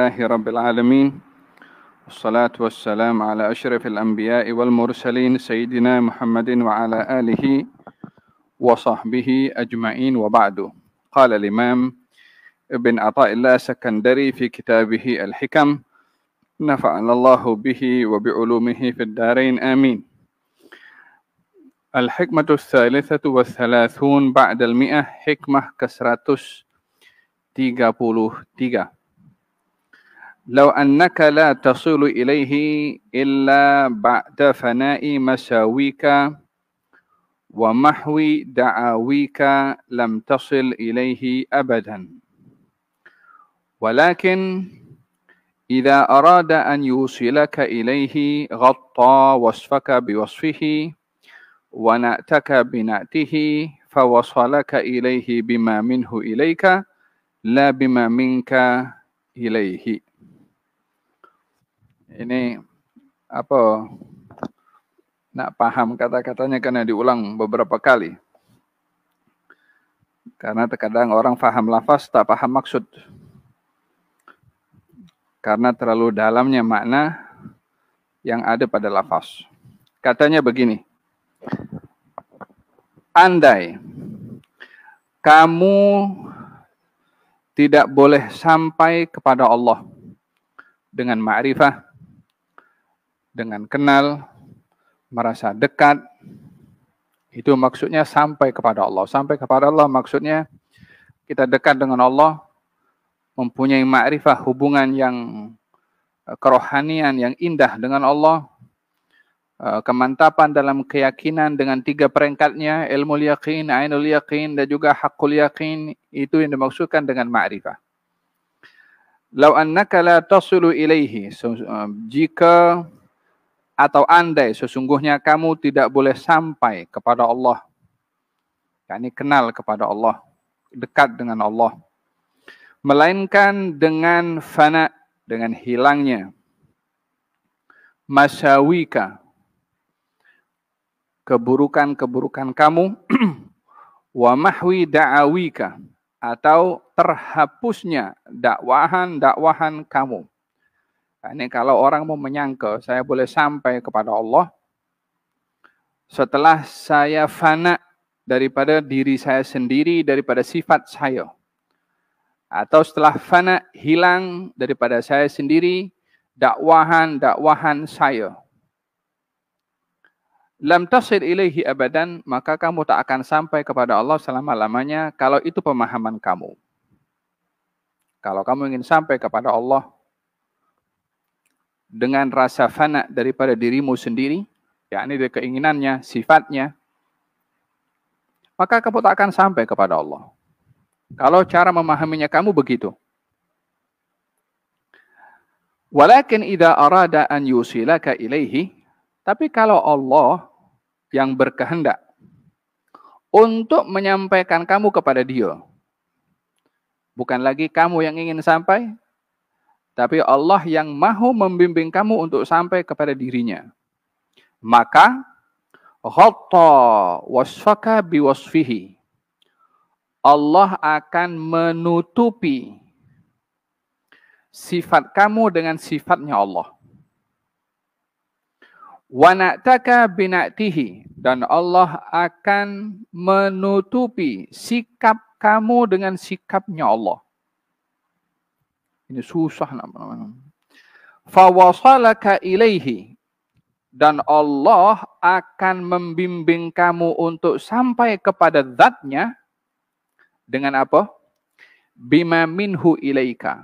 لله رب العالمين والصلاة والسلام على أشرف الأنبياء والمرسلين سيدنا محمد وعلى آله وصحبه أجمعين وبعد. قال الإمام ابن عطاء الله السكندري في كتابه الحكم نفعنا الله به وبعلومه في الدارين آمين. الحكمة الثالثة والثلاثون بعد المئة حكمة ke-133. لو أنك لا تصل إليه إلا بعد فناء مساويك ومحو دعاويك لم تصل إليه أبدا، ولكن إذا أراد أن يوصلك إليه غطى وصفك بوصفه ونأتك بنأته فوصلك إليه بما منه إليك لا بما منك إليه. Ini apa? Nak paham kata-katanya karena diulang beberapa kali. Karena terkadang orang paham lafaz tak paham maksud. Karena terlalu dalamnya makna yang ada pada lafaz. Katanya begini. Andai kamu tidak boleh sampai kepada Allah dengan ma'rifah, dengan kenal, merasa dekat, itu maksudnya sampai kepada Allah. Sampai kepada Allah maksudnya kita dekat dengan Allah, mempunyai ma'rifah, hubungan yang kerohanian yang indah dengan Allah, kemantapan dalam keyakinan dengan 3 peringkatnya, ilmu yaqin, ainul yaqin, dan juga haqqul yaqin, itu yang dimaksudkan dengan ma'rifah. Lau annaka la tasulu ilaihi, jika atau andai sesungguhnya kamu tidak boleh sampai kepada Allah, yakni kenal kepada Allah, dekat dengan Allah, melainkan dengan fana, dengan hilangnya masawika, keburukan-keburukan kamu, wa mahwi da'awika, atau terhapusnya dakwahan kamu. Ini kalau orang mau menyangka saya boleh sampai kepada Allah setelah saya fana daripada diri saya sendiri, daripada sifat saya. Atau setelah fana hilang daripada saya sendiri, dakwahan saya. Lam tasil ilaihi abadan, maka kamu tak akan sampai kepada Allah selama-lamanya kalau itu pemahaman kamu. Kalau kamu ingin sampai kepada Allah dengan rasa fana daripada dirimu sendiri, yakni dari keinginannya, sifatnya, maka kamu tak akan sampai kepada Allah. Kalau cara memahaminya kamu begitu. Walakin idza arada an yusilaka ilaihi, tapi kalau Allah yang berkehendak untuk menyampaikan kamu kepada Dia, bukan lagi kamu yang ingin sampai, tapi Allah yang mahu membimbing kamu untuk sampai kepada dirinya. Maka ghatta wasfaka biwasfihi, Allah akan menutupi sifat kamu dengan sifatnya Allah. Wa na'taka bina'tihi, dan Allah akan menutupi sikap kamu dengan sikapnya Allah. Ini susah namanya. Fawasalaka ilaihi, dan Allah akan membimbing kamu untuk sampai kepada zatnya dengan apa? Bima minhu ilaika,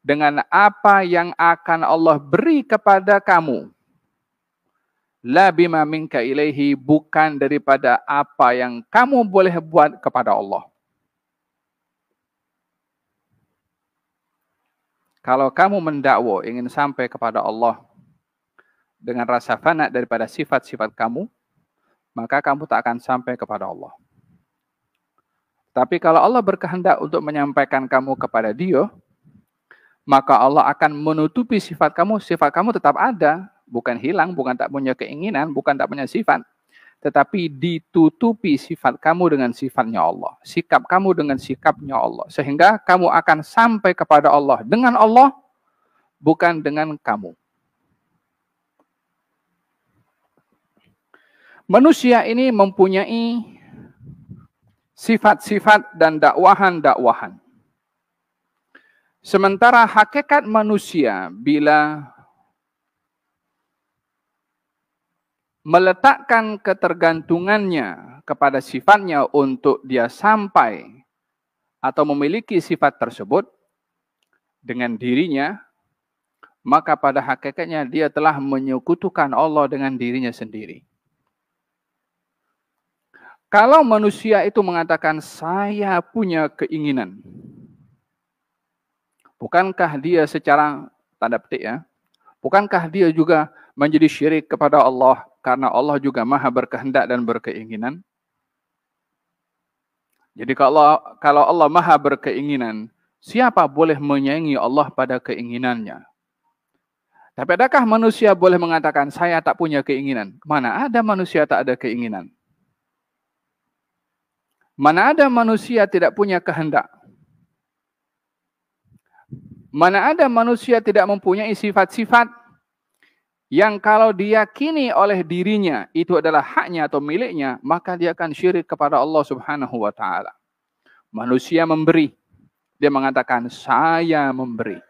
dengan apa yang akan Allah beri kepada kamu. La bima minka ilaihi, bukan daripada apa yang kamu boleh buat kepada Allah. Kalau kamu mendakwa ingin sampai kepada Allah dengan rasa fana daripada sifat-sifat kamu, maka kamu tak akan sampai kepada Allah. Tapi kalau Allah berkehendak untuk menyampaikan kamu kepada Dia, maka Allah akan menutupi sifat kamu tetap ada, bukan hilang, bukan tak punya keinginan, bukan tak punya sifat, tetapi ditutupi sifat kamu dengan sifatnya Allah, sikap kamu dengan sikapnya Allah, sehingga kamu akan sampai kepada Allah dengan Allah bukan dengan kamu. Manusia ini mempunyai sifat-sifat dan dakwahan-dakwahan. Sementara hakikat manusia bila meletakkan ketergantungannya kepada sifatnya untuk dia sampai atau memiliki sifat tersebut dengan dirinya, maka pada hakikatnya dia telah menyekutukan Allah dengan dirinya sendiri. Kalau manusia itu mengatakan, saya punya keinginan, bukankah dia secara tanda petik ya, bukankah dia juga menjadi syirik kepada Allah karena Allah juga maha berkehendak dan berkeinginan? Jadi kalau Allah maha berkeinginan, siapa boleh menyaingi Allah pada keinginannya? Tapi adakah manusia boleh mengatakan, saya tak punya keinginan? Mana ada manusia tak ada keinginan? Mana ada manusia tidak punya kehendak? Mana ada manusia tidak mempunyai sifat-sifat yang kalau diyakini oleh dirinya itu adalah haknya atau miliknya, maka dia akan syirik kepada Allah Subhanahu wa taala. Manusia memberi, dia mengatakan saya memberi.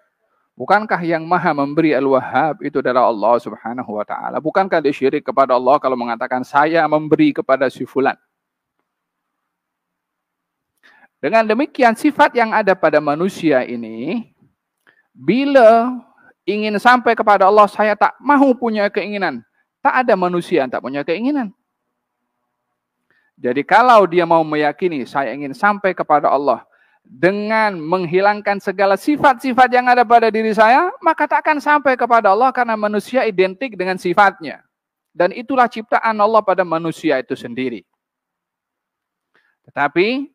Bukankah yang maha memberi Al-Wahhab itu adalah Allah Subhanahu wa taala? Bukankah dia syirik kepada Allah kalau mengatakan saya memberi kepada si fulan? Dengan demikian sifat yang ada pada manusia ini, bila ingin sampai kepada Allah, saya tak mahu punya keinginan. Tak ada manusia yang tak punya keinginan. Jadi kalau dia mau meyakini, saya ingin sampai kepada Allah dengan menghilangkan segala sifat-sifat yang ada pada diri saya, maka tak akan sampai kepada Allah karena manusia identik dengan sifatnya. Dan itulah ciptaan Allah pada manusia itu sendiri. Tetapi,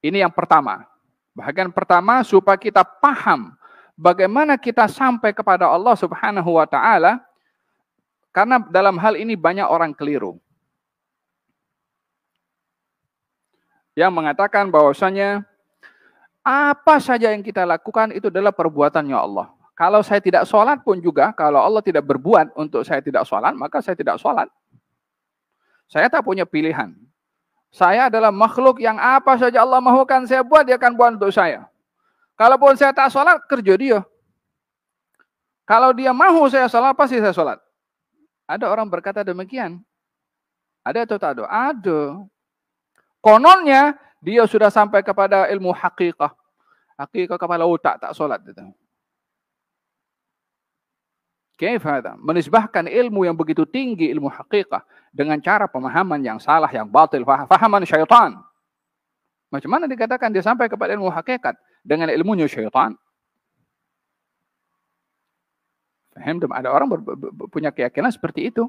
ini yang pertama. Bahagian pertama supaya kita paham bagaimana kita sampai kepada Allah Subhanahu wa taala, karena dalam hal ini banyak orang keliru. Yang mengatakan bahwasanya apa saja yang kita lakukan itu adalah perbuatannya Allah. Kalau saya tidak sholat pun juga, kalau Allah tidak berbuat untuk saya tidak sholat, maka saya tidak sholat. Saya tak punya pilihan. Saya adalah makhluk yang apa saja Allah mahukan saya buat, dia akan buat untuk saya. Kalaupun saya tak sholat, kerja dia. Kalau dia mahu saya sholat, pasti saya sholat. Ada orang berkata demikian. Ada atau tak ada? Ada. Kononnya, dia sudah sampai kepada ilmu hakikah. Hakikah kepala otak, tak sholat. Kaifada? Menisbahkan ilmu yang begitu tinggi, ilmu hakikah, dengan cara pemahaman yang salah, yang batil, fahaman syaitan. Macam mana dikatakan dia sampai kepada ilmu hakikat dengan ilmunya syaitan? Faham? Ada orang punya keyakinan seperti itu.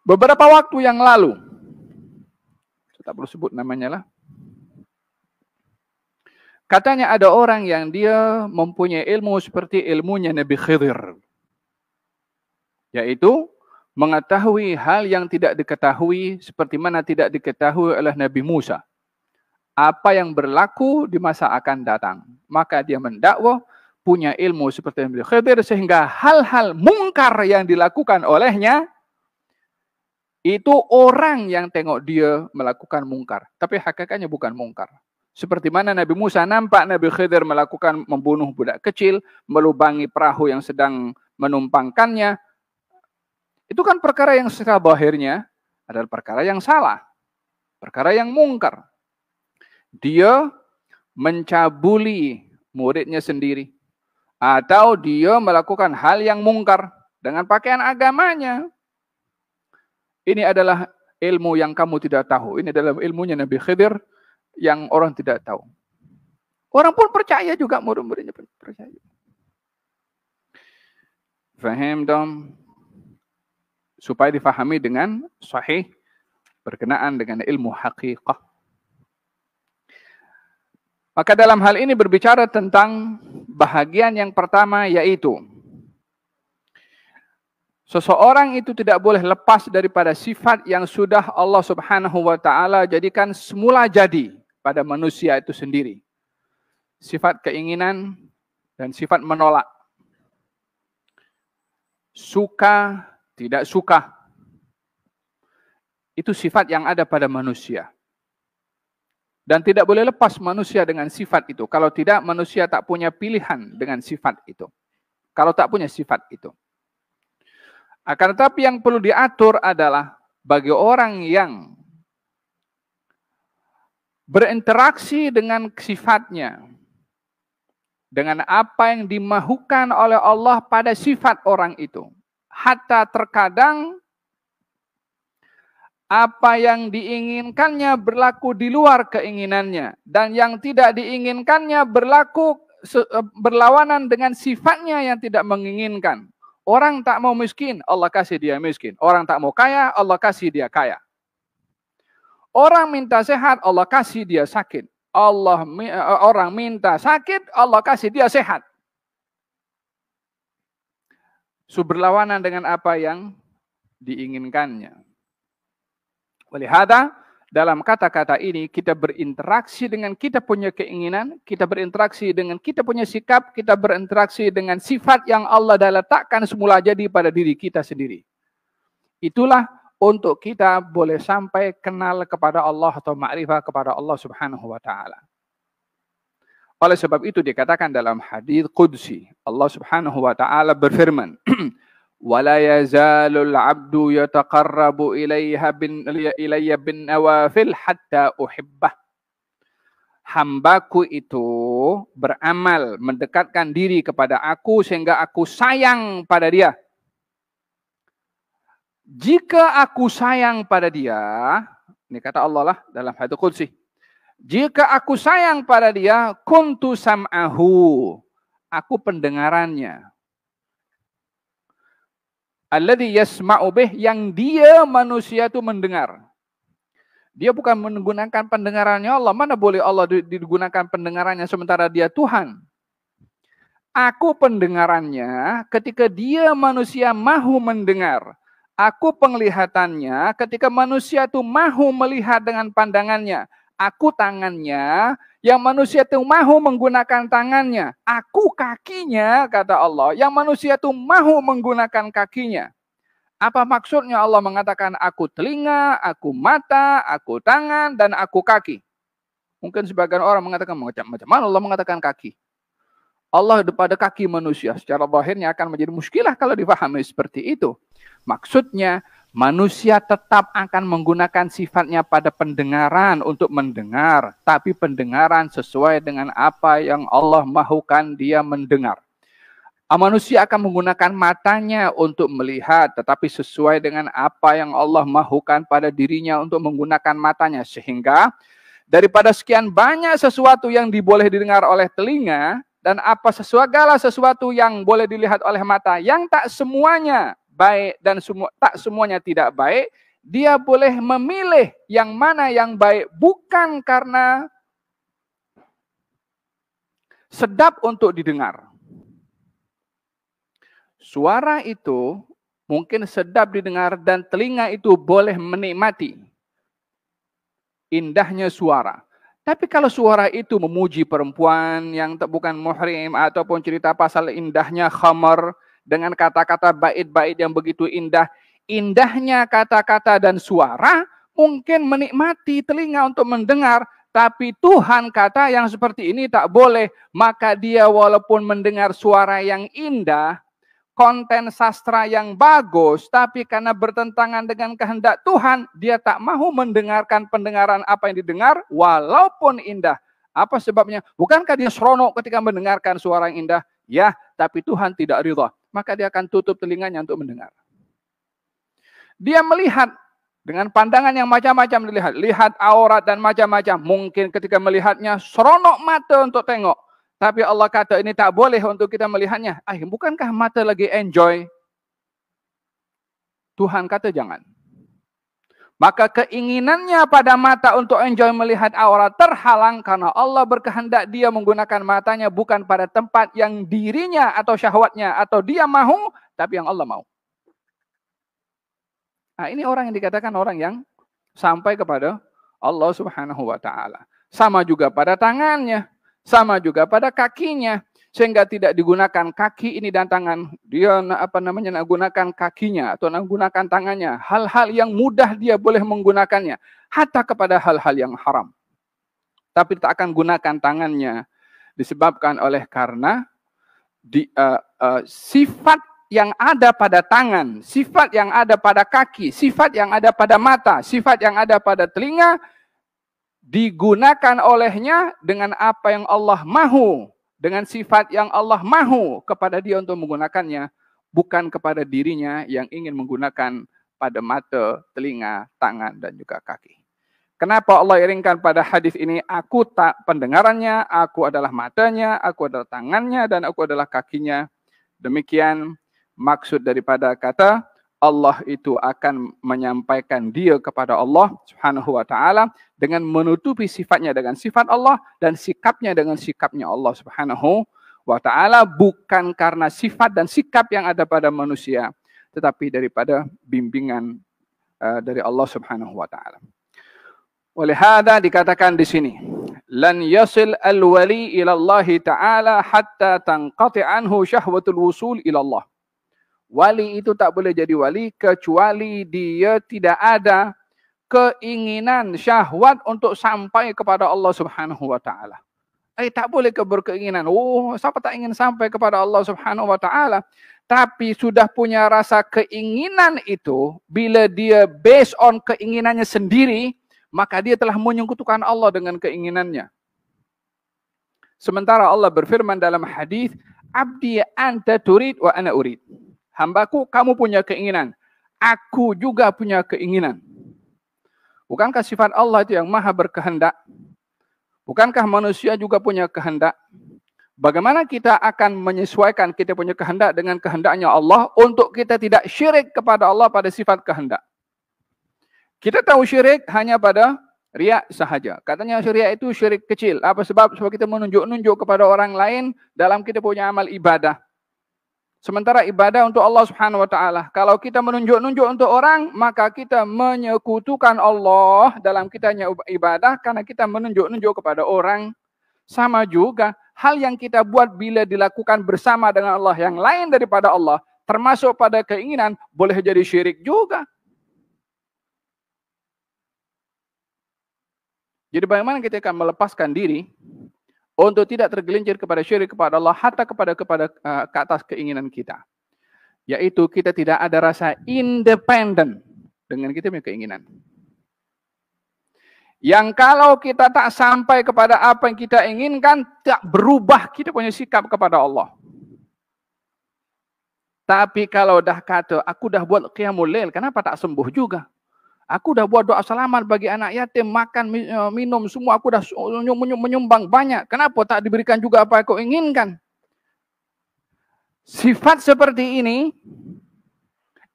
Beberapa waktu yang lalu, saya tak perlu sebut namanya lah, katanya ada orang yang dia mempunyai ilmu seperti ilmunya Nabi Khidir. Yaitu mengetahui hal yang tidak diketahui seperti mana tidak diketahui oleh Nabi Musa. Apa yang berlaku di masa akan datang. Maka dia mendakwa punya ilmu seperti Nabi Khidir sehingga hal-hal mungkar yang dilakukan olehnya itu orang yang tengok dia melakukan mungkar. Tapi hakikatnya bukan mungkar. Seperti mana Nabi Musa nampak Nabi Khidir melakukan membunuh budak kecil, melubangi perahu yang sedang menumpangkannya. Itu kan perkara yang secara zahirnya adalah perkara yang salah. Perkara yang mungkar. Dia mencabuli muridnya sendiri. Atau dia melakukan hal yang mungkar dengan pakaian agamanya. Ini adalah ilmu yang kamu tidak tahu. Ini adalah ilmunya Nabi Khidir yang orang tidak tahu. Orang pun percaya juga, murid-muridnya percaya. Faham dong? Supaya difahami dengan sahih berkenaan dengan ilmu hakikah. Maka dalam hal ini berbicara tentang bahagian yang pertama, yaitu seseorang itu tidak boleh lepas daripada sifat yang sudah Allah Subhanahu wa taala jadikan semula jadi pada manusia itu sendiri. Sifat keinginan, dan sifat menolak. Suka, tidak suka. Itu sifat yang ada pada manusia. Dan tidak boleh lepas manusia dengan sifat itu. Kalau tidak, manusia tak punya pilihan dengan sifat itu. Kalau tak punya sifat itu. Akan tetapi yang perlu diatur adalah bagi orang yang berinteraksi dengan sifatnya, dengan apa yang dimahukan oleh Allah pada sifat orang itu. Hatta terkadang apa yang diinginkannya berlaku di luar keinginannya. Dan yang tidak diinginkannya berlawanan dengan sifatnya yang tidak menginginkan. Orang tak mau miskin, Allah kasih dia miskin. Orang tak mau kaya, Allah kasih dia kaya. Orang minta sehat, Allah kasih dia sakit. Orang minta sakit, Allah kasih dia sehat. Berlawanan dengan apa yang diinginkannya. Walihada, dalam kata-kata ini kita berinteraksi dengan kita punya keinginan, kita berinteraksi dengan kita punya sikap, kita berinteraksi dengan sifat yang Allah dah letakkan semula jadi pada diri kita sendiri. Itulah untuk kita boleh sampai kenal kepada Allah atau ma'rifah kepada Allah Subhanahu wa taala. Oleh sebab itu dikatakan dalam hadis qudsi, Allah Subhanahu wa taala berfirman, "Wala yazalul 'abdu yataqarrabu ilayya bin nawafil hatta uhibbah." Hambaku itu beramal mendekatkan diri kepada aku sehingga aku sayang pada dia. Jika aku sayang pada dia, ini kata Allah lah dalam hadits qudsi. Jika aku sayang pada dia, kuntu sam'ahu. Aku pendengarannya. Alladhi yasma'u bih, yang dia manusia itu mendengar. Dia bukan menggunakan pendengarannya Allah. Mana boleh Allah digunakan pendengarannya sementara dia Tuhan? Aku pendengarannya ketika dia manusia mahu mendengar. Aku penglihatannya ketika manusia itu mahu melihat dengan pandangannya. Aku tangannya yang manusia itu mahu menggunakan tangannya. Aku kakinya, kata Allah, yang manusia itu mahu menggunakan kakinya. Apa maksudnya Allah mengatakan aku telinga, aku mata, aku tangan, dan aku kaki? Mungkin sebagian orang mengatakan macam mana Allah mengatakan kaki? Allah pada kaki manusia. Secara zahirnya akan menjadi muskilah kalau difahami seperti itu. Maksudnya manusia tetap akan menggunakan sifatnya pada pendengaran untuk mendengar. Tapi pendengaran sesuai dengan apa yang Allah mahukan dia mendengar. Manusia akan menggunakan matanya untuk melihat. Tetapi sesuai dengan apa yang Allah mahukan pada dirinya untuk menggunakan matanya. Sehingga daripada sekian banyak sesuatu yang diboleh didengar oleh telinga. Dan segala sesuatu yang boleh dilihat oleh mata. Yang tak semuanya baik dan tak semuanya tidak baik, dia boleh memilih yang mana yang baik bukan karena sedap untuk didengar. Suara itu mungkin sedap didengar dan telinga itu boleh menikmati indahnya suara. Tapi kalau suara itu memuji perempuan yang bukan muhrim ataupun cerita pasal indahnya khamar, dengan kata-kata bait-bait yang begitu indah, indahnya kata-kata dan suara mungkin menikmati telinga untuk mendengar, tapi Tuhan kata yang seperti ini tak boleh, maka dia walaupun mendengar suara yang indah, konten sastra yang bagus, tapi karena bertentangan dengan kehendak Tuhan, dia tak mahu mendengarkan pendengaran apa yang didengar walaupun indah. Apa sebabnya? Bukankah dia seronok ketika mendengarkan suara yang indah? Ya, tapi Tuhan tidak ridha. Maka dia akan tutup telinganya untuk mendengar. Dia melihat dengan pandangan yang macam-macam dilihat. Lihat aurat dan macam-macam. Mungkin ketika melihatnya seronok mata untuk tengok. Tapi Allah kata ini tak boleh untuk kita melihatnya. Bukankah mata lagi enjoy? Tuhan kata jangan. Maka keinginannya pada mata untuk enjoy melihat aurat terhalang karena Allah berkehendak dia menggunakan matanya bukan pada tempat yang dirinya atau syahwatnya atau dia mahu, tapi yang Allah mau. Ini orang yang dikatakan orang yang sampai kepada Allah Subhanahu wa taala. Sama juga pada tangannya, sama juga pada kakinya. sehingga tidak digunakan kaki ini dan tangan. Dia nak gunakan kakinya atau nak gunakan tangannya. Hal-hal yang mudah dia boleh menggunakannya, hatta kepada hal-hal yang haram. Tapi tak akan gunakan tangannya disebabkan oleh karena sifat yang ada pada tangan, sifat yang ada pada kaki, sifat yang ada pada mata, sifat yang ada pada telinga digunakan olehnya dengan apa yang Allah mahu, dengan sifat yang Allah mahu kepada dia untuk menggunakannya, bukan kepada dirinya yang ingin menggunakan pada mata, telinga, tangan, dan juga kaki. Kenapa Allah iringkan pada hadis ini, aku tak pendengarannya, aku adalah matanya, aku adalah tangannya, dan aku adalah kakinya. Demikian maksud daripada kata Allah itu akan menyampaikan dia kepada Allah Subhanahu wa taala dengan menutupi sifatnya dengan sifat Allah dan sikapnya dengan sikapnya Allah Subhanahu wa taala, bukan karena sifat dan sikap yang ada pada manusia, tetapi daripada bimbingan dari Allah Subhanahu wa taala. Oleh hada dikatakan di sini, lan yasil al-wali ila Allah taala hatta tanqati anhu syahwatul wusul ila Allah. Wali itu tak boleh jadi wali kecuali dia tidak ada keinginan syahwat untuk sampai kepada Allah Subhanahu wa taala. Tak boleh berkeinginan, siapa tak ingin sampai kepada Allah Subhanahu wa taala, tapi sudah punya rasa keinginan itu, bila dia based on keinginannya sendiri, maka dia telah menyekutukan Allah dengan keinginannya. Sementara Allah berfirman dalam hadis, abdi anta turid wa ana urid. Hambaku, kamu punya keinginan, aku juga punya keinginan. Bukankah sifat Allah itu yang maha berkehendak? Bukankah manusia juga punya kehendak? Bagaimana kita akan menyesuaikan kita punya kehendak dengan kehendaknya Allah untuk kita tidak syirik kepada Allah pada sifat kehendak? Kita tahu syirik hanya pada riak sahaja. Katanya riak itu syirik kecil. Apa sebab? Sebab kita menunjuk-nunjuk kepada orang lain dalam kita punya amal ibadah. Sementara ibadah untuk Allah Subhanahu wa taala. Kalau kita menunjuk-nunjuk untuk orang, maka kita menyekutukan Allah dalam kitanya ibadah karena kita menunjuk-nunjuk kepada orang. Sama juga hal yang kita buat bila dilakukan bersama dengan Allah yang lain daripada Allah, termasuk pada keinginan, boleh jadi syirik juga. Jadi bagaimana kita akan melepaskan diri untuk tidak tergelincir kepada syirik kepada Allah, hatta ke atas keinginan kita. Yaitu kita tidak ada rasa independen dengan kita punya keinginan. Yang kalau kita tak sampai kepada apa yang kita inginkan, tak berubah kita punya sikap kepada Allah. Tapi kalau dah kata, aku dah buat qiyamul lail, kenapa tak sembuh juga? Aku dah buat doa selamat bagi anak yatim, makan, minum semua, aku dah menyumbang banyak. Kenapa tak diberikan juga apa yang kau inginkan? Sifat seperti ini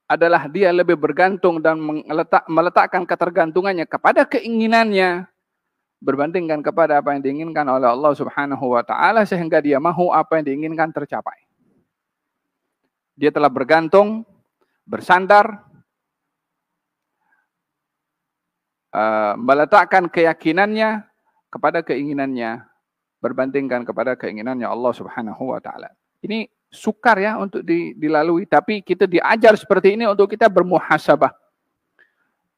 adalah dia lebih bergantung dan meletakkan ketergantungannya kepada keinginannya berbandingkan kepada apa yang diinginkan oleh Allah Subhanahu wa taala, sehingga dia mahu apa yang diinginkan tercapai. Dia telah bergantung, bersandar, meletakkan keyakinannya kepada keinginannya berbandingkan kepada keinginannya Allah Subhanahu wa taala. Ini sukar ya untuk dilalui, tapi kita diajar seperti ini untuk kita bermuhasabah.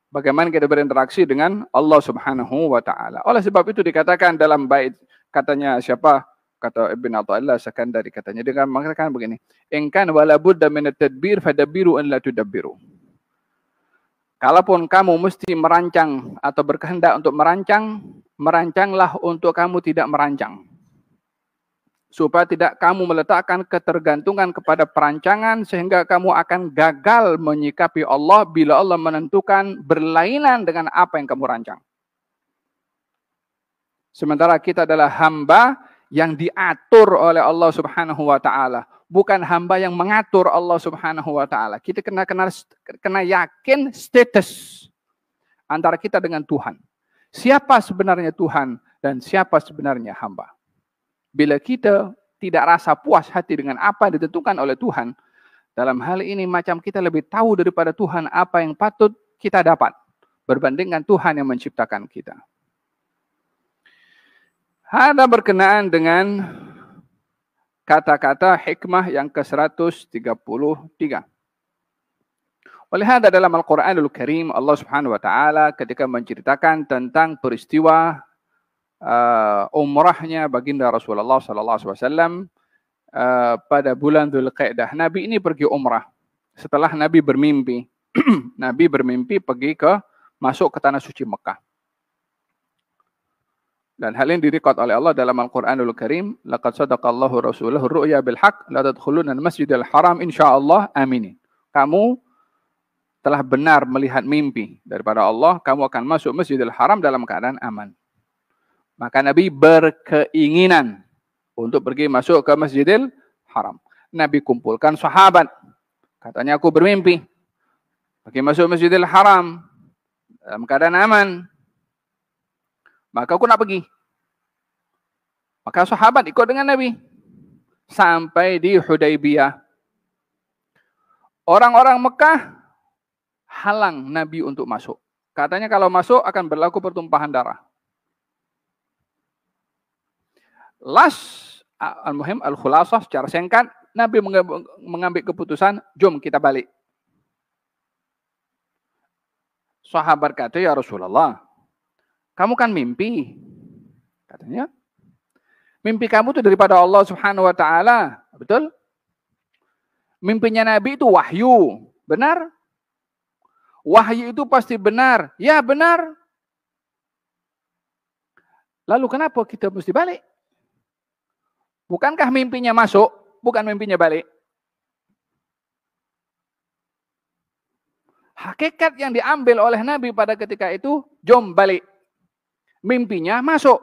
Bagaimana kita berinteraksi dengan Allah Subhanahu wa taala. Oleh sebab itu dikatakan dalam bait, katanya siapa? Kata Ibn Athaillah Sakandari, katanya dia mengatakan begini, "In kan wala budda min at-tadbir fadabbiru an la tudabbiru." Kalaupun kamu mesti merancang atau berkehendak untuk merancang, merancanglah untuk kamu tidak merancang. Supaya tidak kamu meletakkan ketergantungan kepada perancangan sehingga kamu akan gagal menyikapi Allah bila Allah menentukan berlainan dengan apa yang kamu rancang. Sementara kita adalah hamba yang diatur oleh Allah Subhanahu wa taala. Bukan hamba yang mengatur Allah Subhanahu wa taala. Kita kena yakin status antara kita dengan Tuhan. Siapa sebenarnya Tuhan dan siapa sebenarnya hamba. Bila kita tidak rasa puas hati dengan apa yang ditentukan oleh Tuhan, dalam hal ini macam kita lebih tahu daripada Tuhan apa yang patut kita dapat berbandingkan Tuhan yang menciptakan kita. Ada berkenaan dengan kata-kata hikmah yang ke-133. Oleh hada dalam Al-Quranul Karim, Allah Subhanahu wa taala ketika menceritakan tentang peristiwa umrahnya baginda Rasulullah sallallahu alaihi wasallam pada bulan Dzulqa'dah. Nabi ini pergi umrah. Setelah Nabi bermimpi, Nabi bermimpi pergi masuk ke tanah suci Mekah. Dan hal ini direkod oleh Allah dalam Al-Quranul Karim, laqad sadaqallahu rasulahu ru'ya bil haqq la tadkhuluna al-masjidal haram insyaallah aminin. Kamu telah benar melihat mimpi daripada Allah, kamu akan masuk Masjidil Haram dalam keadaan aman. Maka Nabi berkeinginan untuk pergi masuk ke Masjidil Haram. Nabi kumpulkan sahabat. Katanya, aku bermimpi pergi masuk Masjidil Haram dalam keadaan aman. Maka aku nak pergi. Maka sahabat ikut dengan Nabi. Sampai di Hudaybiyah. Orang-orang Mekah halang Nabi untuk masuk. Katanya kalau masuk akan berlaku pertumpahan darah. Al-Muhim, Al-Khulasah secara singkat, Nabi mengambil keputusan, jom kita balik. Sahabat kata, ya Rasulullah, kamu kan mimpi. Katanya, mimpi kamu itu daripada Allah Subhanahu wa taala. Betul? Mimpinya Nabi itu wahyu. Benar? Wahyu itu pasti benar. Ya, benar. Lalu kenapa kita mesti balik? Bukankah mimpinya masuk, bukan mimpinya balik? Hakikat yang diambil oleh Nabi pada ketika itu, jom balik. Mimpinya masuk.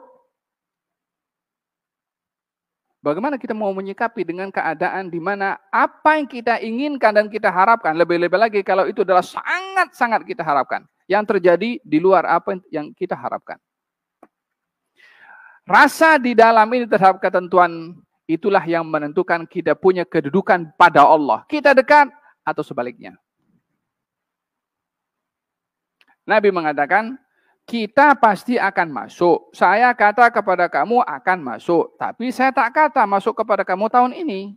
Bagaimana kita mau menyikapi dengan keadaan di mana apa yang kita inginkan dan kita harapkan, lebih-lebih lagi kalau itu adalah sangat-sangat kita harapkan, yang terjadi di luar apa yang kita harapkan. Rasa di dalam ini terhadap ketentuan itulah yang menentukan kita punya kedudukan pada Allah. Kita dekat atau sebaliknya. Nabi mengatakan, kita pasti akan masuk. Saya kata kepada kamu akan masuk. Tapi saya tak kata masuk kepada kamu tahun ini.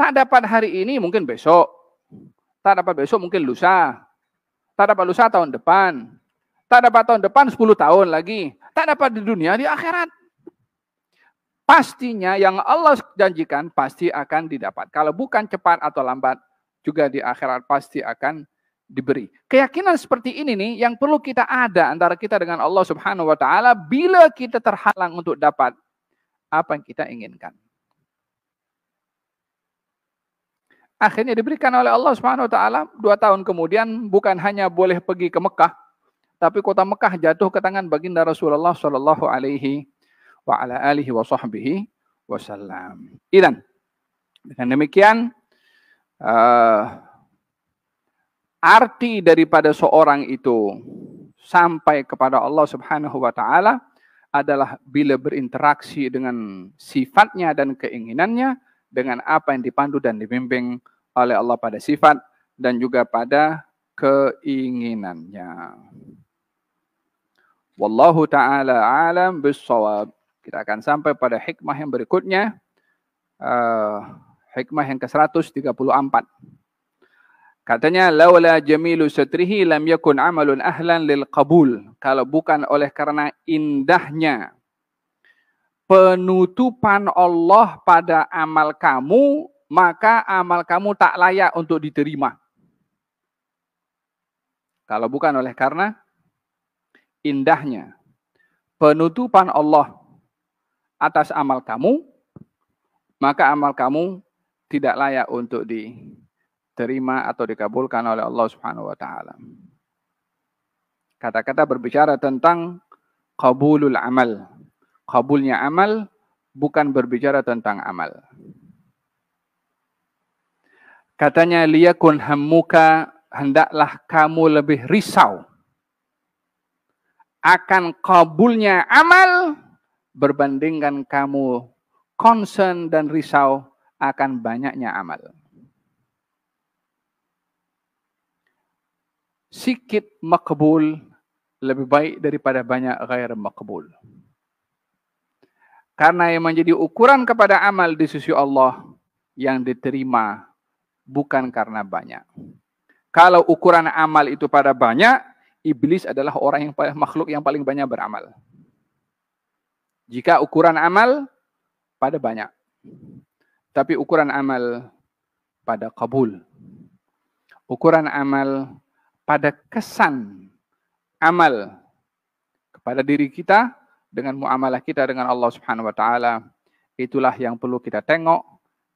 Tak dapat hari ini, mungkin besok. Tak dapat besok, mungkin lusa. Tak dapat lusa tahun depan. Tak dapat tahun depan 10 tahun lagi. Tak dapat di dunia, di akhirat. Pastinya yang Allah janjikan pasti akan didapat. Kalau bukan cepat atau lambat, juga di akhirat pasti akan diberi. Keyakinan seperti ini nih yang perlu kita ada antara kita dengan Allah Subhanahu wa taala bila kita terhalang untuk dapat apa yang kita inginkan. Akhirnya diberikan oleh Allah Subhanahu wa taala 2 tahun kemudian, bukan hanya boleh pergi ke Mekah, tapi kota Mekah jatuh ke tangan baginda Rasulullah sallallahu alaihi wa ala alihi wa sahbihi wasallam. Idan, dengan demikian arti daripada seorang itu sampai kepada Allah Subhanahu wa taala adalah bila berinteraksi dengan sifatnya dan keinginannya dengan apa yang dipandu dan dibimbing oleh Allah pada sifat dan juga pada keinginannya. Wallahu taala alam bis-shawab. Kita akan sampai pada hikmah yang berikutnya. Hikmah yang ke-134. Katanya, laula jamilu satrihi lam yakun amalun ahlan lil qabul. Kalau bukan oleh karena indahnya penutupan Allah pada amal kamu, maka amal kamu tak layak untuk diterima. Kalau bukan oleh karena indahnya penutupan Allah atas amal kamu, maka amal kamu tidak layak untuk diterima atau dikabulkan oleh Allah Subhanahu wa taala. Kata-kata berbicara tentang qabulul amal. Qabulnya amal bukan berbicara tentang amal. Katanya, liyakun hammuka, hendaklah kamu lebih risau akan qabulnya amal berbandingkan kamu concern dan risau akan banyaknya amal. Sikit makbul lebih baik daripada banyak ghair makbul. Karena yang menjadi ukuran kepada amal di sisi Allah yang diterima bukan karena banyak. Kalau ukuran amal itu pada banyak, iblis adalah orang yang makhluk yang paling banyak beramal. Jika ukuran amal pada banyak, tapi ukuran amal pada kabul, ukuran amal pada kesan amal kepada diri kita dengan muamalah kita dengan Allah Subhanahu wa taala, itulah yang perlu kita tengok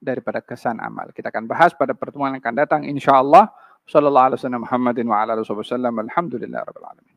daripada kesan amal. Kita akan bahas pada pertemuan yang akan datang insyaallah. Sallallahu alaihi wasallam Muhammadin wa ala alihi wasallam. Alhamdulillahirabbil alamin.